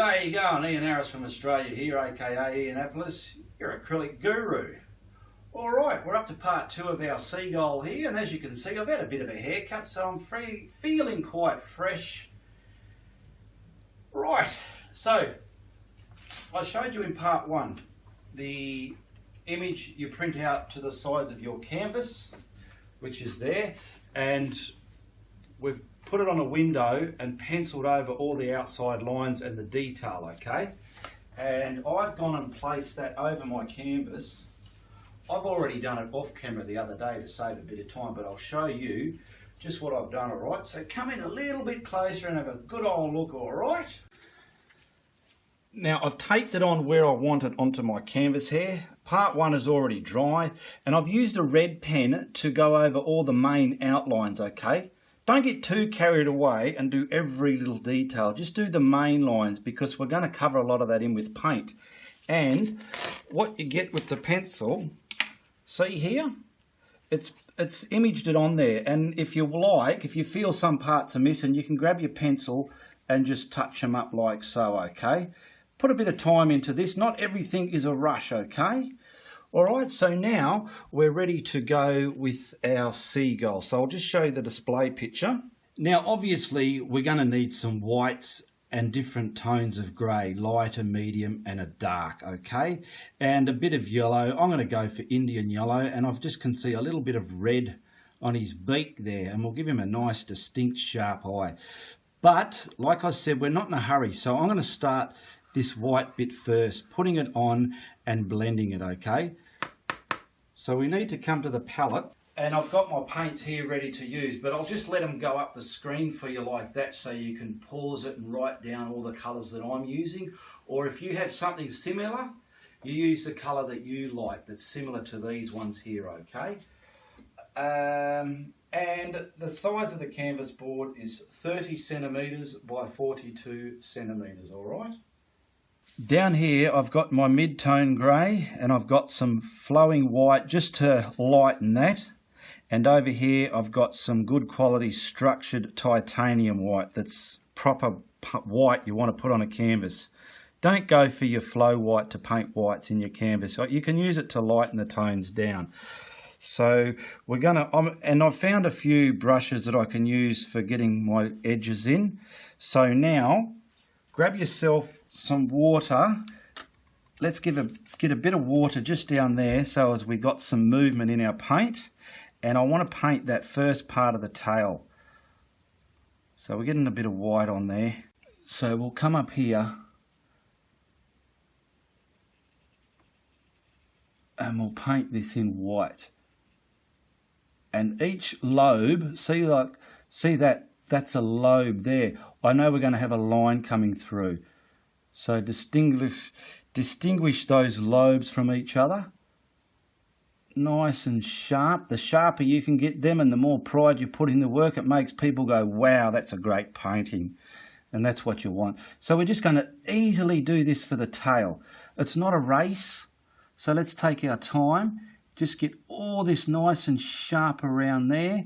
G'day, you going? Ianapolis from Australia here, aka Ianapolis, your acrylic guru. Alright, we're up to part 2 of our seagull here, and as you can see I've had a bit of a haircut, so I'm feeling quite fresh. Right, so I showed you in part 1 the image you print out to the sides of your canvas, which is there, and we've put it on a window and penciled over all the outside lines and the detail, okay? And I've gone and placed that over my canvas. I've already done it off camera the other day to save a bit of time, but I'll show you just what I've done, alright? So come in a little bit closer and have a good old look, alright? Now I've taped it on where I want it onto my canvas here. Part 1 is already dry, and I've used a red pen to go over all the main outlines, okay? Don't get too carried away and do every little detail. Just do the main lines because we're going to cover a lot of that in with paint. And what you get with the pencil, see here? It's imaged it on there. And if you like, if you feel some parts are missing, you can grab your pencil and just touch them up like so, okay? Put a bit of time into this. Not everything is a rush, okay? Alright, so now we're ready to go with our seagull. So I'll just show you the display picture. Now obviously we're going to need some whites and different tones of grey, light, a medium and a dark, okay? And a bit of yellow. I'm going to go for Indian yellow, and I just can see a little bit of red on his beak there, and we'll give him a nice distinct sharp eye. But like I said, we're not in a hurry, so I'm going to start this white bit first, putting it on and blending it, okay? So we need to come to the palette, and I've got my paints here ready to use, but I'll just let them go up the screen for you like that so you can pause it and write down all the colours that I'm using. Or if you have something similar, you use the colour that you like that's similar to these ones here, okay? And the size of the canvas board is 30 centimetres by 42 centimetres, alright? Down here I've got my mid-tone grey, and I've got some flowing white just to lighten that. And over here I've got some good quality structured titanium white that's proper white you want to put on a canvas. Don't go for your flow white to paint whites in your canvas. You can use it to lighten the tones down. So we're going to, and I've found a few brushes that I can use for getting my edges in. So now grab yourself some water. Let's get a bit of water just down there so as we got some movement in our paint. And I want to paint that first part of the tail. So we're getting a bit of white on there. So we'll come up here and we'll paint this in white. And each lobe, see that? That's a lobe there. I know we're going to have a line coming through. So distinguish those lobes from each other. Nice and sharp. The sharper you can get them and the more pride you put in the work, it makes people go, wow, that's a great painting. And that's what you want. So we're just going to easily do this for the tail. It's not a race, so let's take our time. Just get all this nice and sharp around there,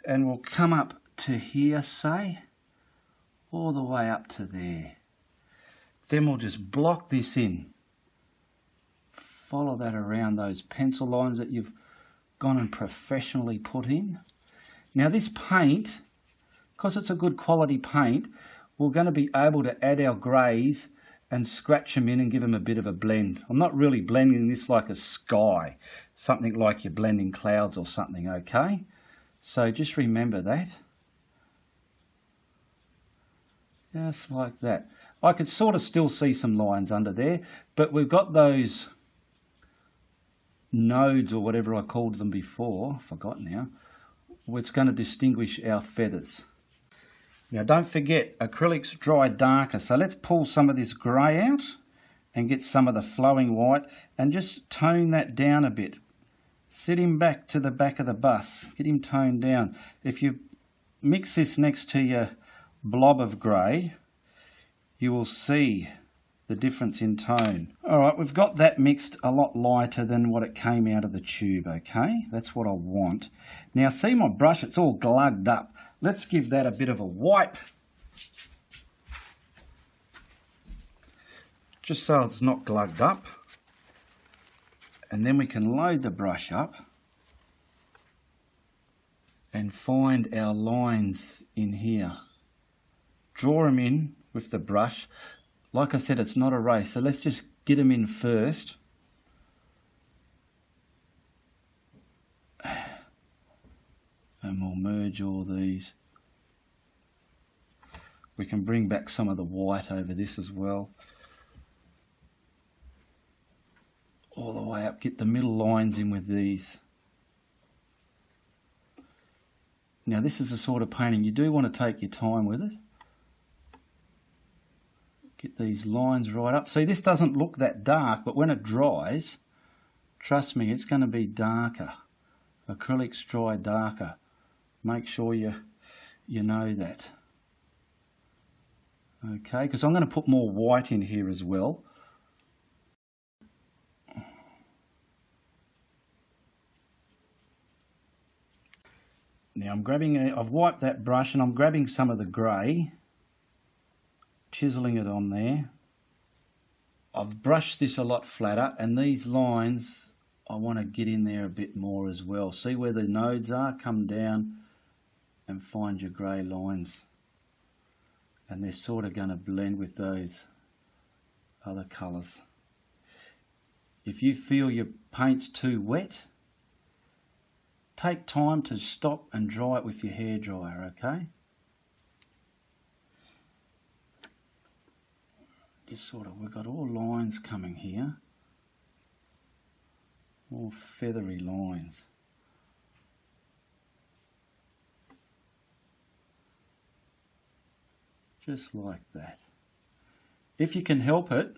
and we'll come up to here, say, all the way up to there. Then we'll just block this in. Follow that around those pencil lines that you've gone and professionally put in. Now this paint, because it's a good quality paint, we're going to be able to add our greys and scratch them in and give them a bit of a blend. I'm not really blending this like a sky, something like you're blending clouds or something, okay? So just remember that. Just like that. I could sort of still see some lines under there, but we've got those nodes or whatever I called them before, I forgot now, it's going to distinguish our feathers. Now don't forget, acrylics dry darker, so let's pull some of this grey out and get some of the flowing white and just tone that down a bit. Set him back to the back of the bus, get him toned down. If you mix this next to your blob of grey, you will see the difference in tone. Alright, we've got that mixed a lot lighter than what it came out of the tube, okay? That's what I want. Now see my brush, it's all glugged up. Let's give that a bit of a wipe. just so it's not glugged up. And then we can load the brush up and find our lines in here. Draw them in with the brush. Like I said, it's not a race, so let's just get them in first. And we'll merge all these. We can bring back some of the white over this as well. All the way up, get the middle lines in with these. Now this is the sort of painting you do want to take your time with it. Get these lines right up. See, this doesn't look that dark, but when it dries, trust me, it's going to be darker. Acrylics dry darker. Make sure you know that. Okay, because I'm going to put more white in here as well. Now I've wiped that brush and I'm grabbing some of the grey, chiseling it on there. I've brushed this a lot flatter, and these lines I want to get in there a bit more as well. See where the nodes are? Come down and find your grey lines. And they're sort of going to blend with those other colours. If you feel your paint's too wet, take time to stop and dry it with your hairdryer, okay? Just sort of, we've got all lines coming here. All feathery lines. Just like that. If you can help it,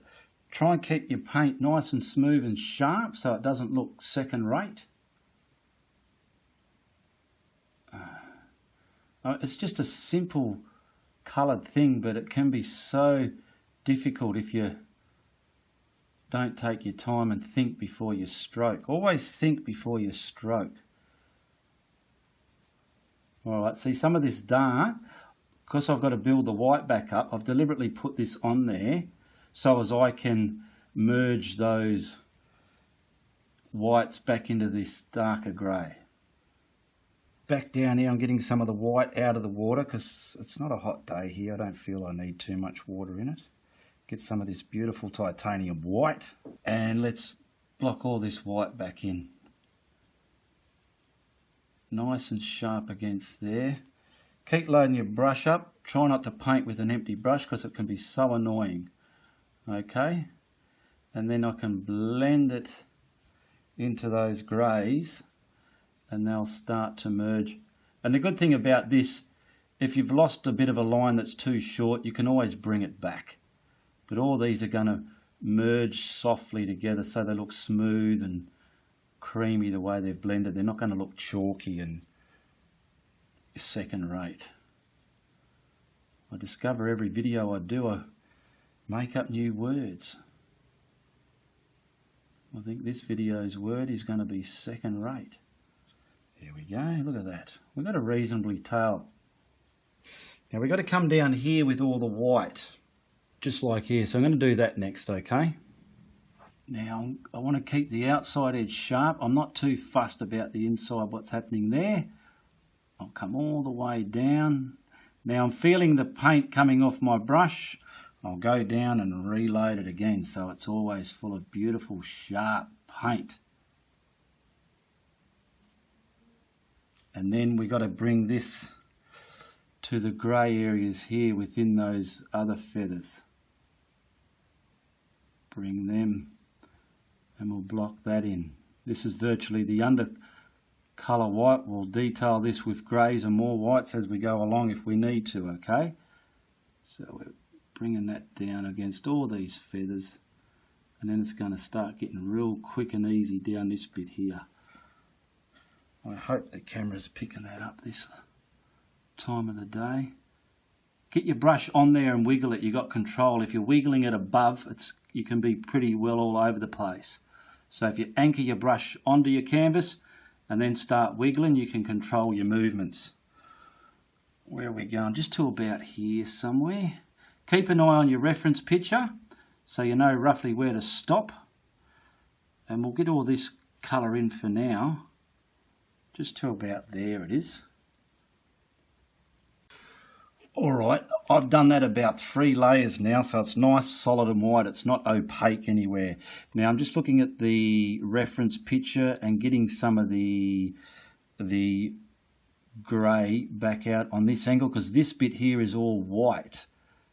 try and keep your paint nice and smooth and sharp so it doesn't look second rate. It's just a simple coloured thing, but it can be so difficult if you don't take your time and think before you stroke. Always think before you stroke. Alright, see some of this dark, because I've got to build the white back up, I've deliberately put this on there so as I can merge those whites back into this darker grey. Back down here I'm getting some of the white out of the water because it's not a hot day here. I don't feel I need too much water in it. Get some of this beautiful titanium white and let's block all this white back in. Nice and sharp against there. Keep loading your brush up. Try not to paint with an empty brush because it can be so annoying. Okay, and then I can blend it into those greys and they'll start to merge. And the good thing about this, if you've lost a bit of a line that's too short, you can always bring it back. But all these are going to merge softly together so they look smooth and creamy the way they've blended. They're not going to look chalky and second rate. I discover every video I do, I make up new words. I think this video's word is going to be second rate. Here we go, look at that. We've got a reasonably tail. Now we've got to come down here with all the white, just like here. So I'm going to do that next, okay? Now I want to keep the outside edge sharp. I'm not too fussed about the inside, what's happening there. I'll come all the way down. Now I'm feeling the paint coming off my brush. I'll go down and reload it again so it's always full of beautiful sharp paint. And then we got to bring this to the grey areas here within those other feathers. Bring them and we'll block that in. This is virtually the undercolour white. We'll detail this with greys and more whites as we go along if we need to, okay? So we're bringing that down against all these feathers and then it's going to start getting real quick and easy down this bit here. I hope the camera's picking that up this time of the day. Get your brush on there and wiggle it. You've got control. If you're wiggling it above, you can be pretty well all over the place. So if you anchor your brush onto your canvas and then start wiggling, you can control your movements. Where are we going? Just to about here somewhere. Keep an eye on your reference picture so you know roughly where to stop. And we'll get all this colour in for now, just to about there it is. Alright, I've done that about 3 layers now, so it's nice, solid and white. It's not opaque anywhere. Now I'm just looking at the reference picture and getting some of the grey back out on this angle, because this bit here is all white.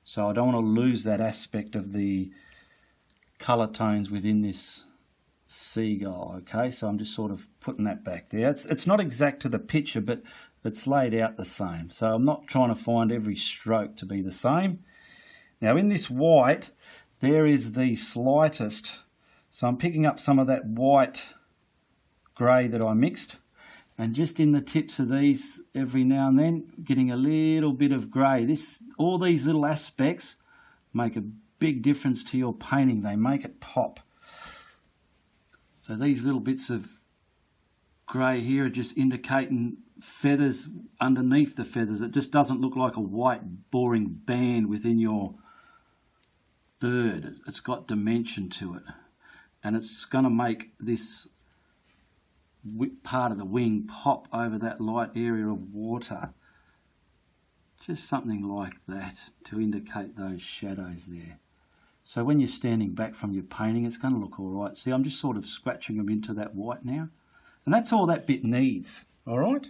So I don't want to lose that aspect of the colour tones within this seagull. Okay, so I'm just sort of putting that back there. It's not exact to the picture, but it's laid out the same. So I'm not trying to find every stroke to be the same. Now in this white, there is the slightest. So I'm picking up some of that white grey that I mixed. And just in the tips of these, every now and then, getting a little bit of grey. All these little aspects make a big difference to your painting. They make it pop. So these little bits of grey here are just indicating feathers underneath the feathers. It just doesn't look like a white boring band within your bird. It's got dimension to it, and it's going to make this part of the wing pop over that light area of water. Just something like that to indicate those shadows there. So when you're standing back from your painting, it's going to look all right. See, I'm just sort of scratching them into that white now, and that's all that bit needs. All right,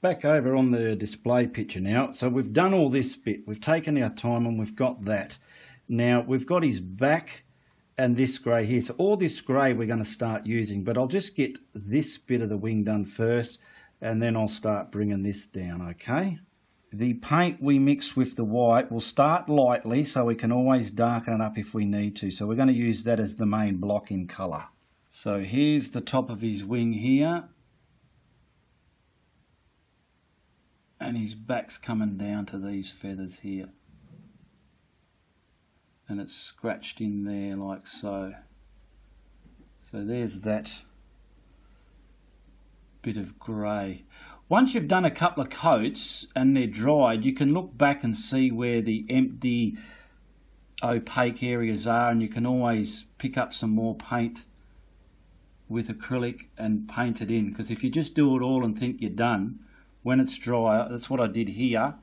back over on the display picture now. So we've done all this bit, we've taken our time and we've got that. Now we've got his back and this grey here. So all this grey we're going to start using, but I'll just get this bit of the wing done first and then I'll start bringing this down, okay? The paint we mix with the white will start lightly, so we can always darken it up if we need to. So we're going to use that as the main block in colour. So here's the top of his wing here. And his back's coming down to these feathers here. And it's scratched in there like so. So there's that bit of grey. Once you've done a couple of coats and they're dried, you can look back and see where the empty opaque areas are, and you can always pick up some more paint with acrylic and paint it in, because if you just do it all and think you're done, when it's dry, that's what I did here,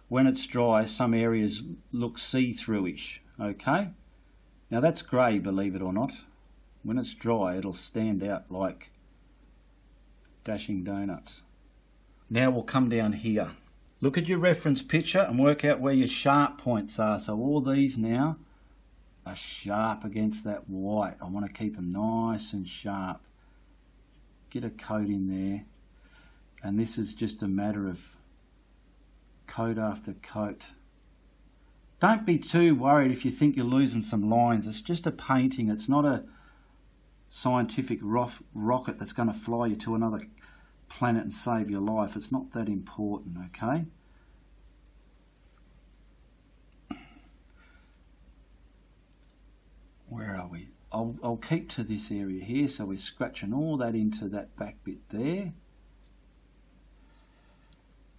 when it's dry some areas look see-through-ish, okay? Now that's grey, believe it or not. When it's dry it'll stand out like dashing donuts. Now we'll come down here. Look at your reference picture and work out where your sharp points are. So all these now are sharp against that white. I want to keep them nice and sharp. Get a coat in there. And this is just a matter of coat after coat. Don't be too worried if you think you're losing some lines. It's just a painting. It's not a scientific rocket that's going to fly you to another planet and save your life. It's not that important, okay? Where are we? I'll keep to this area here, so we're scratching all that into that back bit there,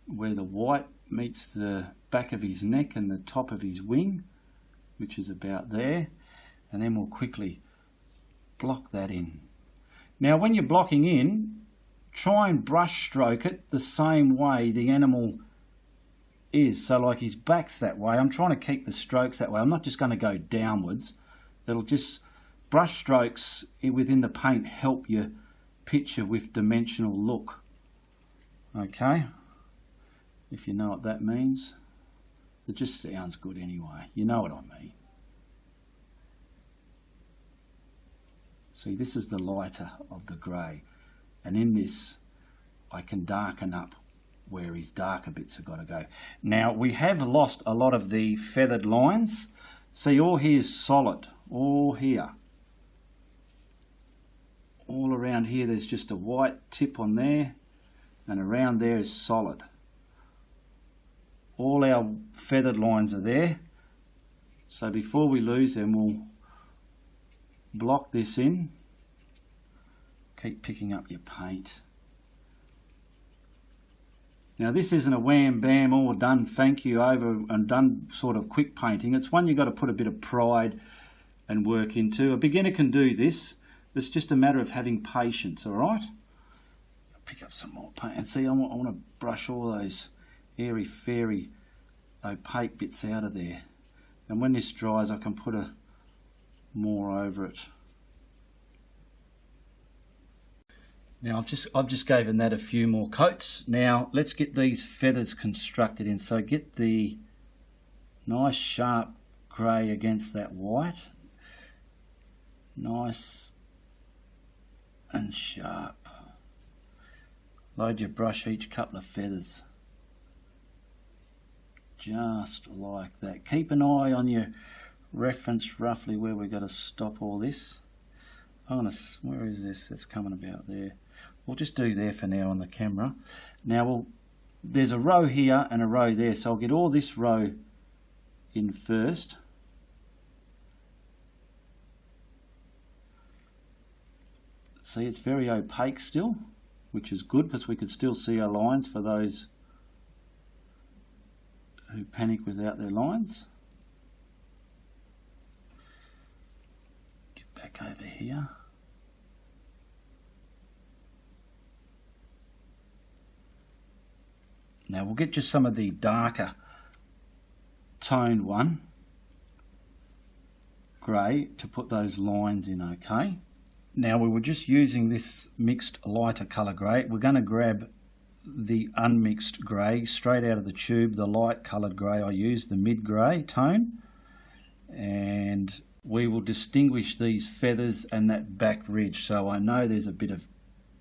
where the white meets the back of his neck and the top of his wing, which is about there, and then we'll quickly block that in. Now when you're blocking in, try and brush stroke it the same way the animal is. So like his back's that way, I'm trying to keep the strokes that way. I'm not just going to go downwards. It'll just, brush strokes within the paint help you picture with dimensional look. Okay, if you know what that means. It just sounds good anyway. You know what I mean. See, this is the lighter of the grey. And in this, I can darken up where his darker bits have got to go. Now, we have lost a lot of the feathered lines. See, all here is solid. All here. All around here, there's just a white tip on there. And around there is solid. All our feathered lines are there. So before we lose them, we'll block this in. Keep picking up your paint. Now this isn't a wham bam all done thank you over and done sort of quick painting. It's one you've got to put a bit of pride and work into. A beginner can do this. It's just a matter of having patience, all right? I'll pick up some more paint and see, I want to brush all those airy-fairy opaque bits out of there. And when this dries, I can put more over it. Now I've just given that a few more coats. Now let's get these feathers constructed in. So get the nice sharp grey against that white. Nice and sharp. Load your brush each couple of feathers. Just like that. Keep an eye on your reference roughly where we've got to stop all this. Where is this? It's coming about there. We'll just do there for now on the camera. Now there's a row here and a row there, so I'll get all this row in first. See, it's very opaque still, which is good because we could still see our lines for those who panic without their lines. Get back over here. Now we'll get just some of the darker toned one, grey, to put those lines in, okay? Now we were just using this mixed lighter colour grey. We're going to grab the unmixed grey straight out of the tube, the light coloured grey I used, the mid grey tone, and we will distinguish these feathers and that back ridge. So I know there's a bit of,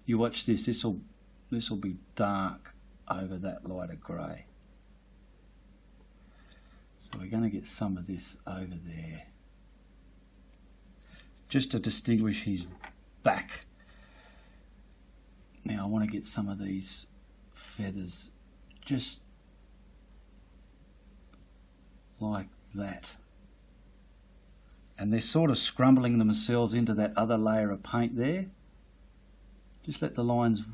you watch this, this will be dark over that lighter grey. So we're going to get some of this over there, just to distinguish his back. Now I want to get some of these feathers just like that. And they're sort of scrumbling themselves into that other layer of paint there. Just let the lines,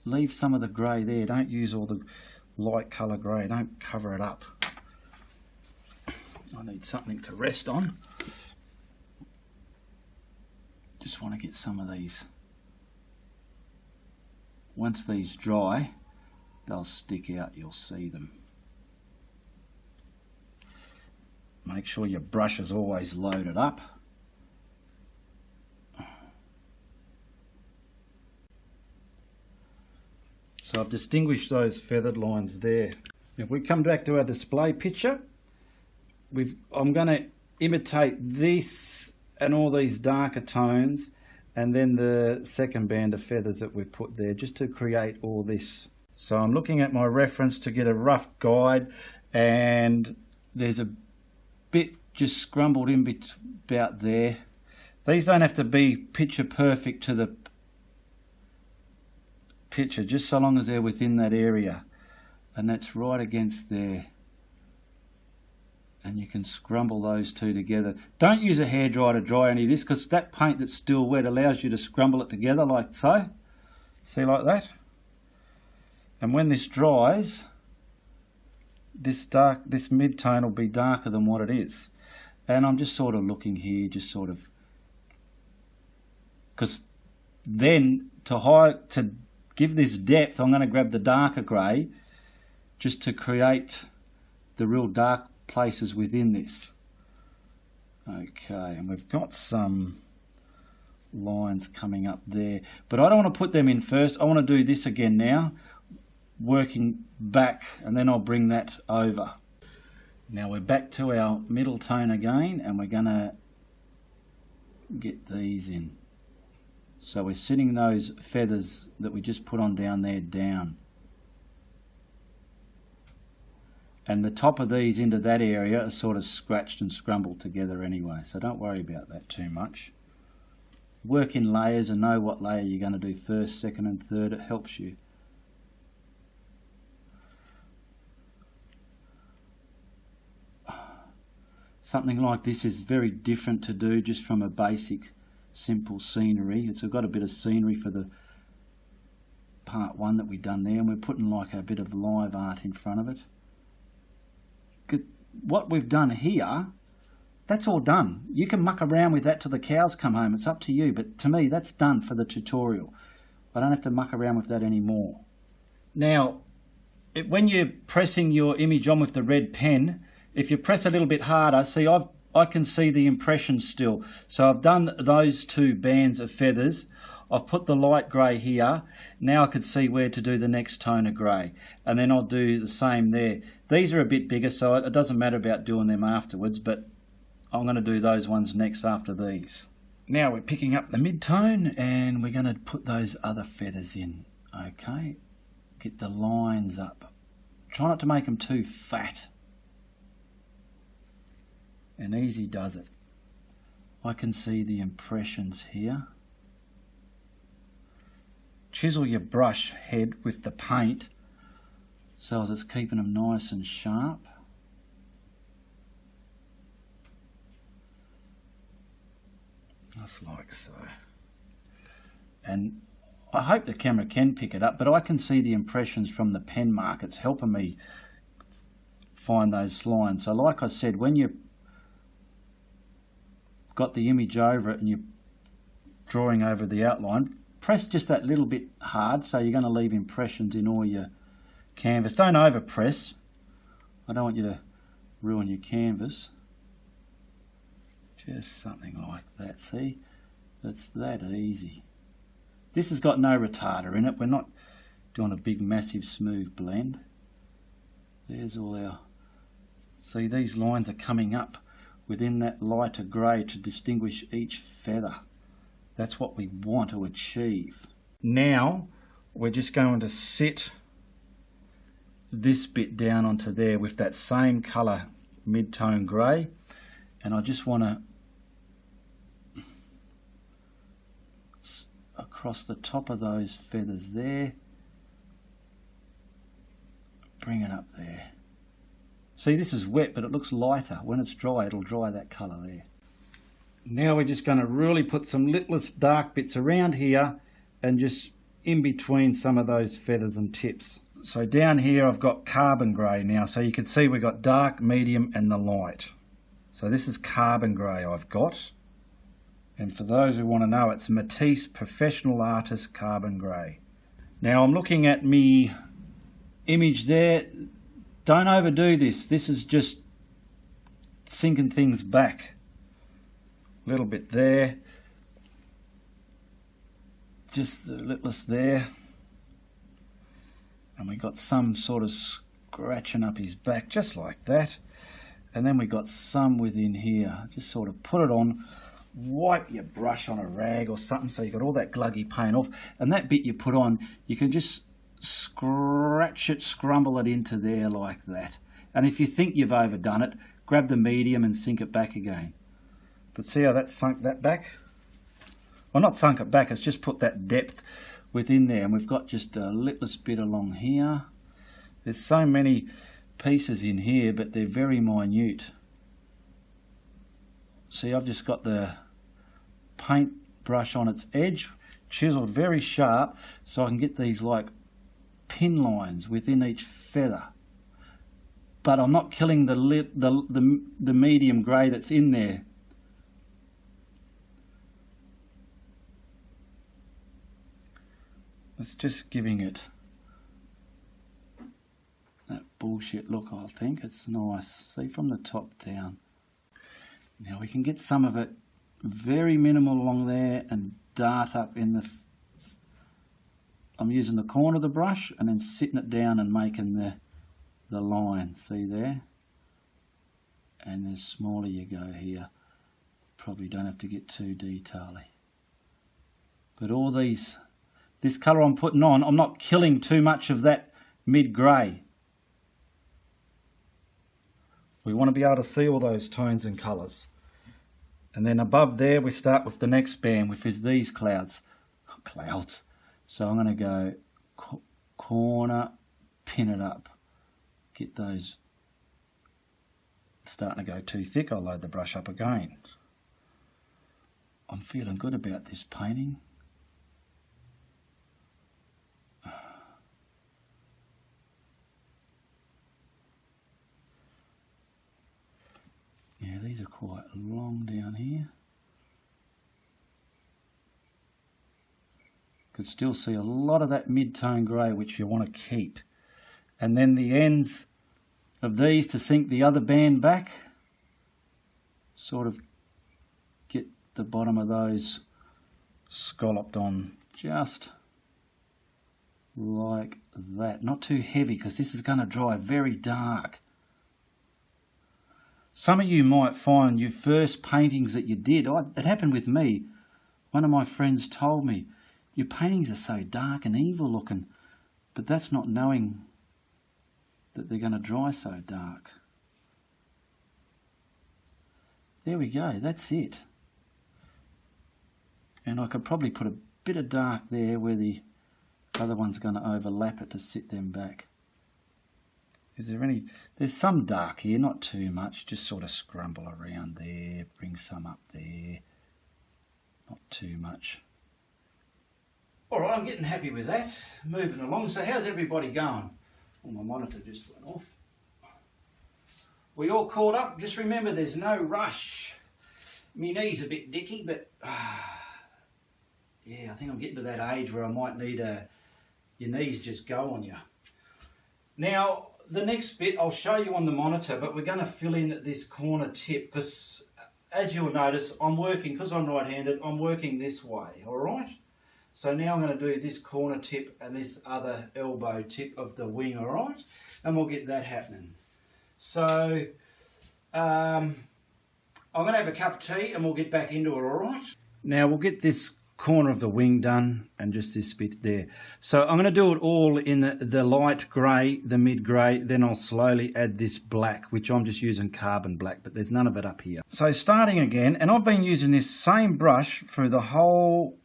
leave some of the grey there. Don't use all the light colour grey. Don't cover it up. I need something to rest on. Just want to get some of these. Once these dry, they'll stick out. You'll see them. Make sure your brush is always loaded up. So I've distinguished those feathered lines there. If we come back to our display picture, I'm going to imitate this and all these darker tones, and then the second band of feathers that we've put there, just to create all this. So I'm looking at my reference to get a rough guide, and there's a bit just scrumbled in about there. These don't have to be picture perfect to the picture, just so long as they're within that area, and that's right against there. And you can scrumble those two together. Don't use a hairdryer to dry any of this, because that paint that's still wet allows you to scrumble it together like so. See, like that. And when this dries, this mid-tone will be darker than what it is. And I'm just sort of looking here, just sort of, because then to give this depth, I'm going to grab the darker grey just to create the real dark places within this. Okay, and we've got some lines coming up there, but I don't want to put them in first. I want to do this again now, working back, and then I'll bring that over. Now we're back to our middle tone again, and we're going to get these in. So we're sitting those feathers that we just put on down there down. And the top of these into that area are sort of scratched and scrumbled together anyway, so don't worry about that too much. Work in layers and know what layer you're going to do first, second and third. It helps you. Something like this is very different to do just from a basic simple scenery. It's got a bit of scenery for the part one that we've done there, and we're putting like a bit of live art in front of it. What we've done here that's all done. You can muck around with that till the cows come home. It's up to you. But to me, that's done for the tutorial. I don't have to muck around with that anymore. Now, when you're pressing your image on with the red pen, if you press a little bit harder, see, I can see the impressions still. So I've done those two bands of feathers. I've put the light grey here. Now I could see where to do the next tone of grey. And then I'll do the same there. These are a bit bigger, so it doesn't matter about doing them afterwards, but I'm going to do those ones next after these. Now we're picking up the mid-tone and we're going to put those other feathers in. Okay, get the lines up. Try not to make them too fat. And easy does it. I can see the impressions here. Chisel your brush head with the paint so as it's keeping them nice and sharp. Just like so. And I hope the camera can pick it up, but I can see the impressions from the pen mark. It's helping me find those lines. So like I said, when you've got the image over it and you're drawing over the outline, press just that little bit hard so you're going to leave impressions in all your canvas. Don't over press. I don't want you to ruin your canvas. Just something like that. See, it's that easy. This has got no retarder in it. We're not doing a big massive smooth blend. There's all our, see, these lines are coming up within that lighter grey to distinguish each feather. That's what we want to achieve. Now we're just going to sit this bit down onto there with that same colour mid-tone grey, and I just want to across the top of those feathers there, bring it up there. See, this is wet, but it looks lighter. When it's dry, it'll dry that colour there. Now we're just going to really put some litless dark bits around here and just in between some of those feathers and tips. So down here I've got carbon grey now, so you can see we've got dark, medium and the light. So this is carbon grey I've got. And for those who want to know, it's Matisse Professional Artist Carbon Grey. Now I'm looking at me image there. Don't overdo this. This is just sinking things back. A little bit there. Just the litless there. And we got some sort of scratching up his back, just like that. And then we got some within here. Just sort of put it on. Wipe your brush on a rag or something so you got all that gluggy paint off, and that bit you put on, you can just scratch it, scrumble it into there like that. And if you think you've overdone it, grab the medium and sink it back again. But see how that sunk that back? Well, not sunk it back, it's just put that depth within there, and we've got just a litless bit along here. There's so many pieces in here, but they're very minute. See, I've just got the paint brush on its edge, chiseled very sharp, so I can get these like pin lines within each feather. But I'm not killing the medium grey that's in there. It's just giving it that bullshit look, I think. It's nice. See, from the top down. Now we can get some of it very minimal along there and dart up in the... I'm using the corner of the brush and then sitting it down and making the line. See there? And the smaller you go here, probably don't have to get too detail-y. But all these... This colour I'm putting on, I'm not killing too much of that mid-grey. We want to be able to see all those tones and colours. And then above there we start with the next band, which is these clouds. So I'm going to go corner, pin it up. Get those starting to go too thick, I'll load the brush up again. I'm feeling good about this painting. These are quite long down here. Could still see a lot of that mid-tone grey, which you want to keep. And then the ends of these to sink the other band back. Sort of get the bottom of those scalloped on just like that. Not too heavy, because this is going to dry very dark. Some of you might find your first paintings that you did, it happened with me. One of my friends told me, your paintings are so dark and evil looking, but that's not knowing that they're going to dry so dark. There we go, that's it. And I could probably put a bit of dark there where the other one's going to overlap it to sit them back. Is there any, there's some dark here, not too much, just sort of scrumble around there, bring some up there, not too much. Alright, I'm getting happy with that, moving along. So how's everybody going? Oh, my monitor just went off. We all caught up? Just remember there's no rush. My knee's a bit dicky, but yeah, I think I'm getting to that age where I might need your knees just go on you. Now, the next bit I'll show you on the monitor, but we're going to fill in this corner tip, because as you'll notice, I'm working, because I'm right-handed, I'm working this way, alright? So now I'm going to do this corner tip and this other elbow tip of the wing, alright? And we'll get that happening. So, I'm going to have a cup of tea and we'll get back into it, alright? Now we'll get this corner of the wing done and just this bit there. So I'm going to do it all in the light grey, the mid grey, then I'll slowly add this black, which I'm just using carbon black, but there's none of it up here. So starting again, and I've been using this same brush through the whole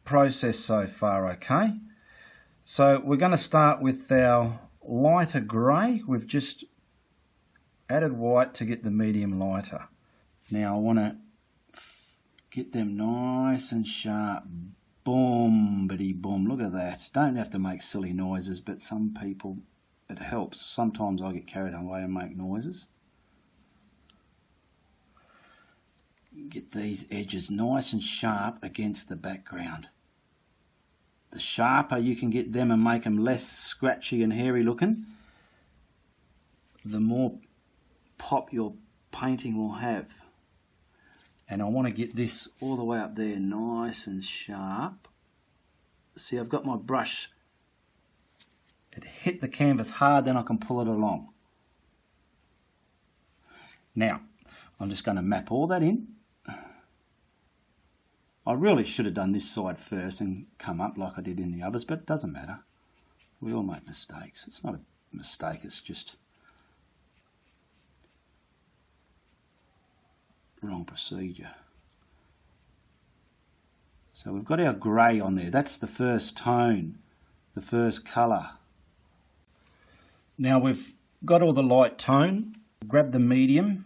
process so far, okay? So we're going to start with our lighter grey. We've just added white to get the medium lighter. Now I want to get them nice and sharp. Boom-bitty boom. Look at that. Don't have to make silly noises, but some people, it helps. Sometimes I get carried away and make noises. Get these edges nice and sharp against the background. The sharper you can get them and make them less scratchy and hairy looking, the more pop your painting will have. And I want to get this all the way up there nice and sharp. See, I've got my brush, it hit the canvas hard, then I can pull it along. Now, I'm just going to map all that in. I really should have done this side first and come up like I did in the others, but it doesn't matter. We all make mistakes. It's not a mistake, it's just wrong procedure. So we've got our grey on there. That's the first tone, the first colour. Now we've got all the light tone. Grab the medium.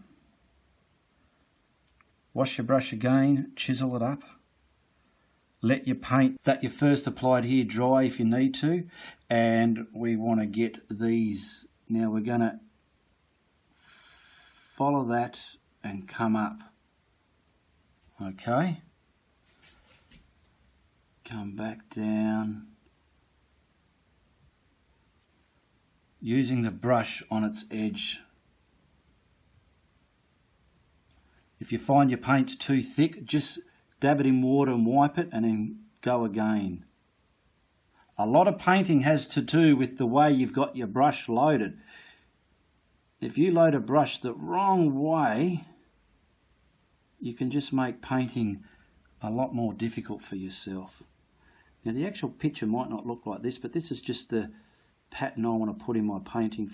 Wash your brush again, chisel it up. Let your paint that you first applied here dry if you need to. And we want to get these. Now we're going to follow that and come up. Okay. Come back down. Using the brush on its edge. If you find your paint's too thick, just dab it in water and wipe it and then go again. A lot of painting has to do with the way you've got your brush loaded. If you load a brush the wrong way, you can just make painting a lot more difficult for yourself. Now the actual picture might not look like this, but this is just the pattern I want to put in my painting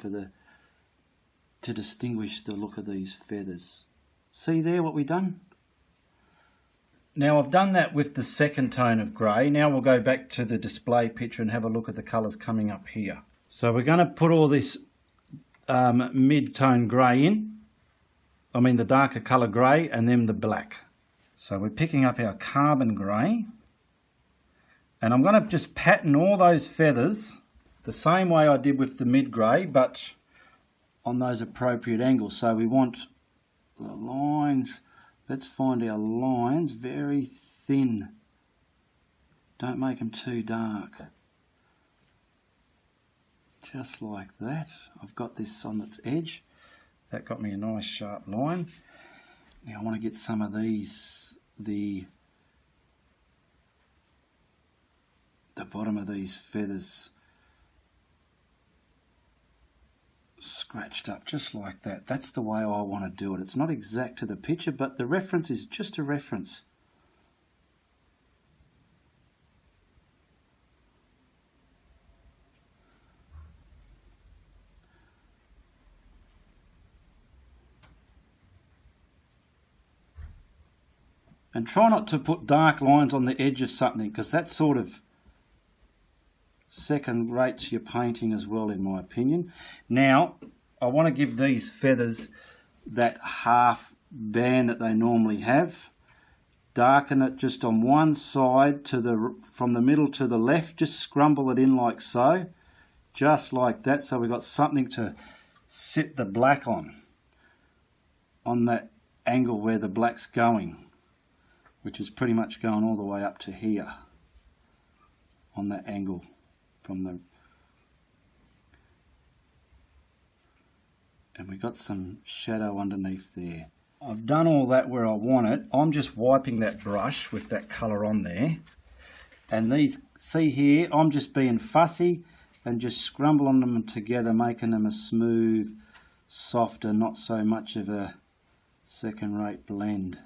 to distinguish the look of these feathers. See there what we've done? Now I've done that with the second tone of grey. Now we'll go back to the display picture and have a look at the colours coming up here. So we're going to put all this mid-tone grey in. I mean the darker colour grey and then the black. So we're picking up our carbon grey. And I'm going to just pattern all those feathers the same way I did with the mid-grey, but on those appropriate angles. So we want the lines. Let's find our lines very thin. Don't make them too dark. Just like that. I've got this on its edge. That got me a nice sharp line. Now I want to get some of these, the bottom of these feathers scratched up just like that. That's the way I want to do it. It's not exact to the picture, but the reference is just a reference. And try not to put dark lines on the edge of something, because that sort of second rates your painting as well, in my opinion. Now, I want to give these feathers that half band that they normally have. Darken it just on one side from the middle to the left. Just scrumble it in like so. Just like that, so we've got something to sit the black on that angle where the black's going, which is pretty much going all the way up to here on that angle from the, and we got some shadow underneath there. I've done all that where I want it. I'm just wiping that brush with that colour on there, and these, see here, I'm just being fussy and just scrumbling them together, making them a smooth, softer, not so much of a second rate blend.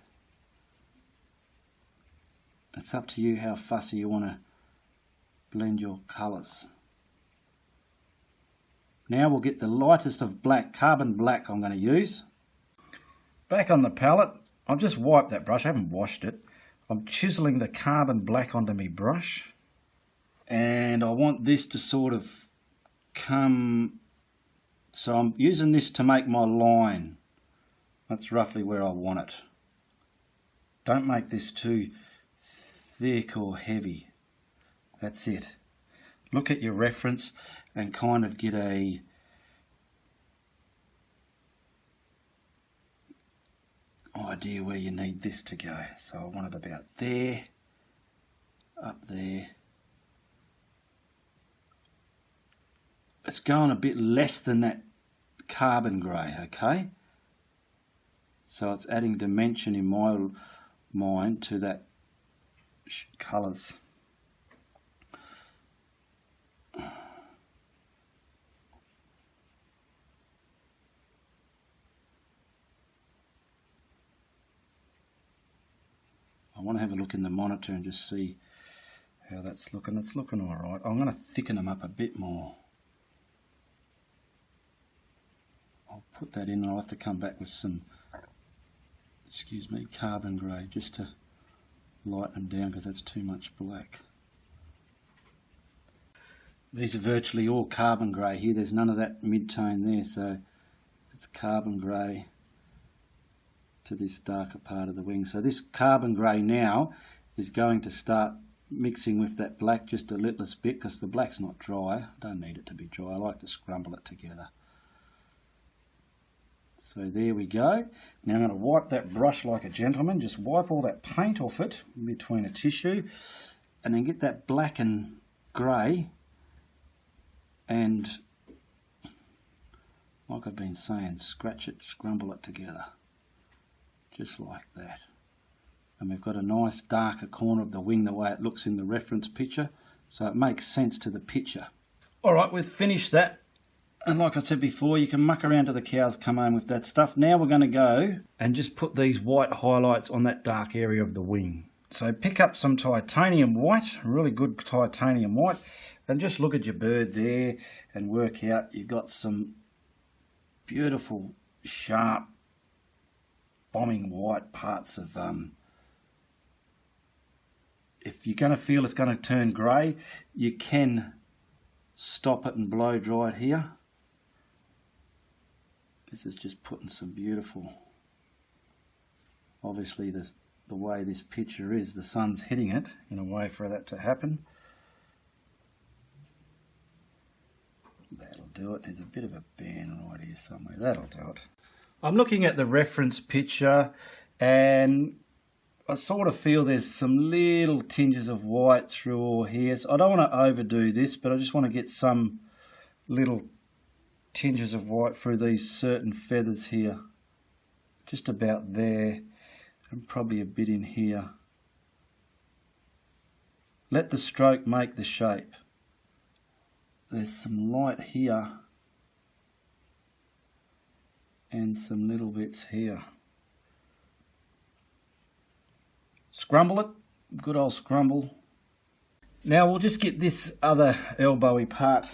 It's up to you how fussy you want to blend your colours. Now we'll get the lightest of black, carbon black I'm going to use. Back on the palette, I've just wiped that brush, I haven't washed it. I'm chiseling the carbon black onto my brush. And I want this to sort of come, so I'm using this to make my line. That's roughly where I want it. Don't make this too thick or heavy. That's it. Look at your reference and kind of get a idea where you need this to go. So I want it about there, up there. It's going a bit less than that carbon grey, okay? So it's adding dimension in my mind to that colours. I want to have a look in the monitor and just see how that's looking. It's looking all right. I'm going to thicken them up a bit more. I'll put that in and I'll have to come back with some, excuse me, carbon grey just to lighten them down because that's too much black. These are virtually all carbon grey here. There's none of that mid-tone there, so it's carbon grey to this darker part of the wing. So this carbon grey now is going to start mixing with that black just a little bit because the black's not dry. I don't need it to be dry. I like to scrumble it together. So there we go. Now I'm going to wipe that brush like a gentleman. Just wipe all that paint off it in between a tissue and then get that black and grey and, like I've been saying, scratch it, scrumble it together. Just like that. And we've got a nice darker corner of the wing the way it looks in the reference picture, so it makes sense to the picture. Alright, we've finished that, and like I said before, you can muck around till the cows come home with that stuff. Now we're going to go and just put these white highlights on that dark area of the wing. So pick up some titanium white, really good titanium white, and just look at your bird there and work out you've got some beautiful sharp bombing white parts of, if you're going to feel it's going to turn grey, you can stop it and blow dry it here. This is just putting some beautiful, obviously the way this picture is, the sun's hitting it in a way for that to happen. That'll do it. There's a bit of a band right here somewhere. That'll do it. I'm looking at the reference picture and I sort of feel there's some little tinges of white through all here. So I don't want to overdo this, but I just want to get some little tinges of white through these certain feathers here. Just about there, and probably a bit in here. Let the stroke make the shape. There's some light here and some little bits here. Scrumble it, good old scrumble. Now we'll just get this other elbowy part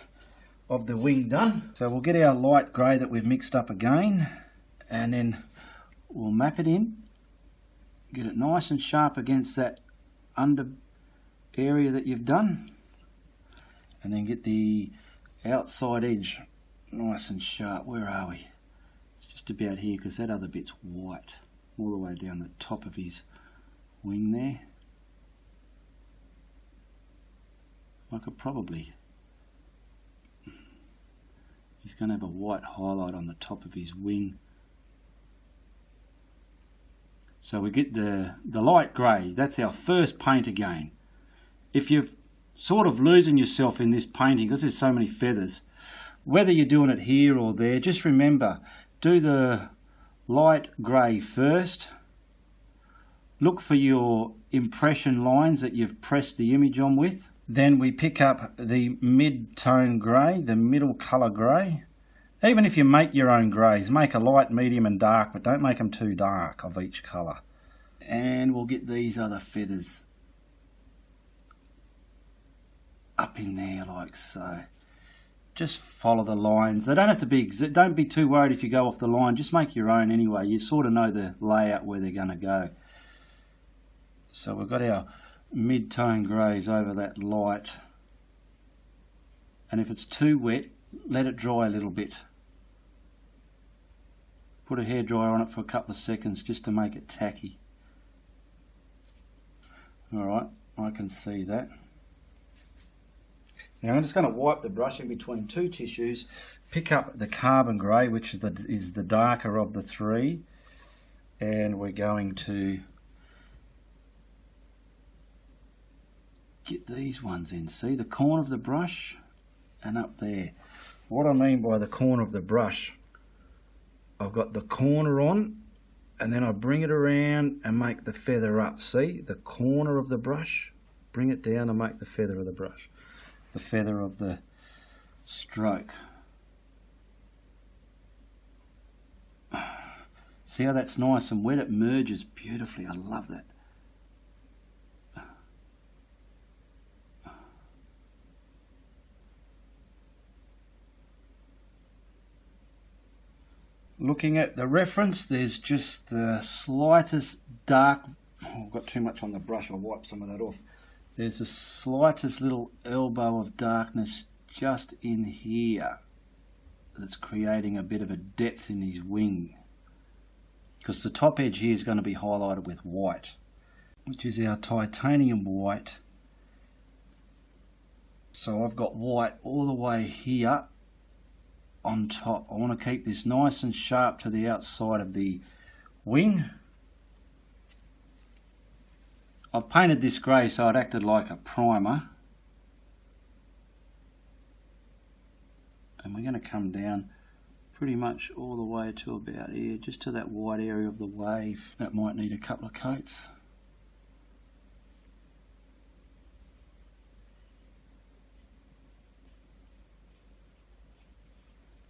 of the wing done. So we'll get our light grey that we've mixed up again, and then we'll map it in, get it nice and sharp against that under area that you've done, and then get the outside edge nice and sharp. Where are we? It's just about here, because that other bit's white all the way down the top of his wing there. I could probably, he's going to have a white highlight on the top of his wing. So we get the light grey. That's our first paint again. If you're sort of losing yourself in this painting because there's so many feathers, whether you're doing it here or there, just remember, do the light grey first. Look for your impression lines that you've pressed the image on with. Then we pick up the mid-tone grey, the middle colour grey. Even if you make your own greys, make a light, medium and dark, but don't make them too dark of each colour. And we'll get these other feathers up in there like so. Just follow the lines. They don't have to be, don't be too worried if you go off the line, just make your own anyway. You sort of know the layout where they're going to go. So we've got our mid-tone greys over that light, and if it's too wet, let it dry a little bit. Put a hairdryer on it for a couple of seconds just to make it tacky. Alright, I can see that. Now I'm just going to wipe the brush in between two tissues, pick up the carbon grey, which is the darker of the three, and we're going to get these ones in. See the corner of the brush and up there. What I mean by the corner of the brush, I've got the corner on and then I bring it around and make the feather up. See the corner of the brush, bring it down and make the feather of the brush, the feather of the stroke. See how that's nice and wet? It merges beautifully. I love that. Looking at the reference, there's just the slightest dark, I've got too much on the brush, I'll wipe some of that off. There's the slightest little elbow of darkness just in here that's creating a bit of a depth in his wing, because the top edge here is going to be highlighted with white, which is our titanium white. So I've got white all the way here on top. I want to keep this nice and sharp to the outside of the wing. I've painted this grey so it acted like a primer, and we're going to come down pretty much all the way to about here, just to that white area of the wave. That might need a couple of coats.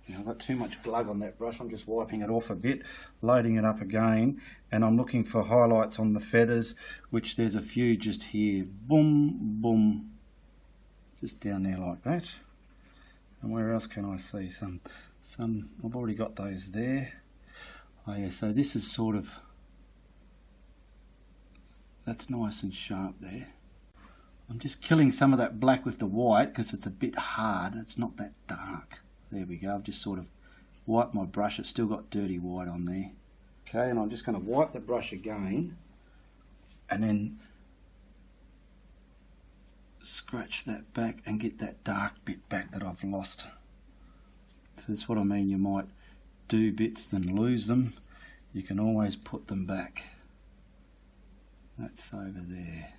I've got too much glug on that brush. I'm just wiping it off a bit, loading it up again, and I'm looking for highlights on the feathers, which there's a few just here. Boom, boom, just down there like that. And where else can I see some? I've already got those there. Oh yeah, so this is sort of, that's nice and sharp there. I'm just killing some of that black with the white because it's a bit hard. It's not that dark. There we go. I've just sort of wiped my brush. It's still got dirty white on there. Okay, and I'm just going to wipe the brush again and then scratch that back and get that dark bit back that I've lost. So that's what I mean. You might do bits than lose them. You can always put them back. That's over there.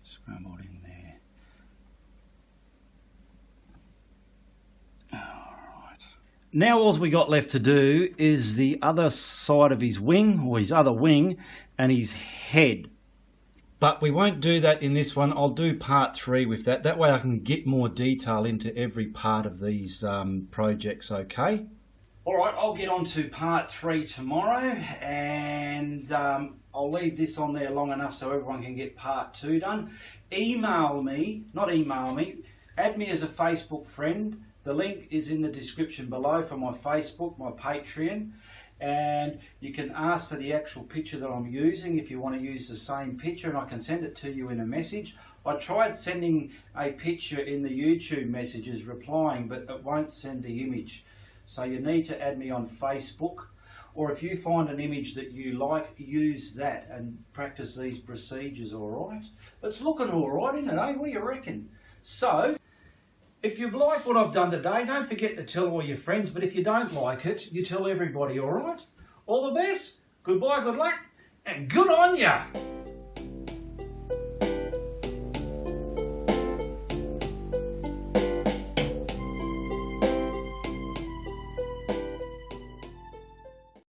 Scrambled in there. Alright. Now all we got left to do is the other side of his wing, or his other wing, and his head. But we won't do that in this one. I'll do part 3 with that. That way I can get more detail into every part of these projects, okay? Alright, I'll get on to part 3 tomorrow, and I'll leave this on there long enough so everyone can get part 2 done. Add me as a Facebook friend. The link is in the description below for my Facebook, my Patreon. And you can ask for the actual picture that I'm using if you want to use the same picture, and I can send it to you in a message. I tried sending a picture in the YouTube messages replying, but it won't send the image. So you need to add me on Facebook, or if you find an image that you like, use that and practice these procedures, alright? It's looking alright, isn't it, eh? What do you reckon? So, if you've liked what I've done today, don't forget to tell all your friends, but if you don't like it, you tell everybody, alright? All the best, goodbye, good luck, and good on ya!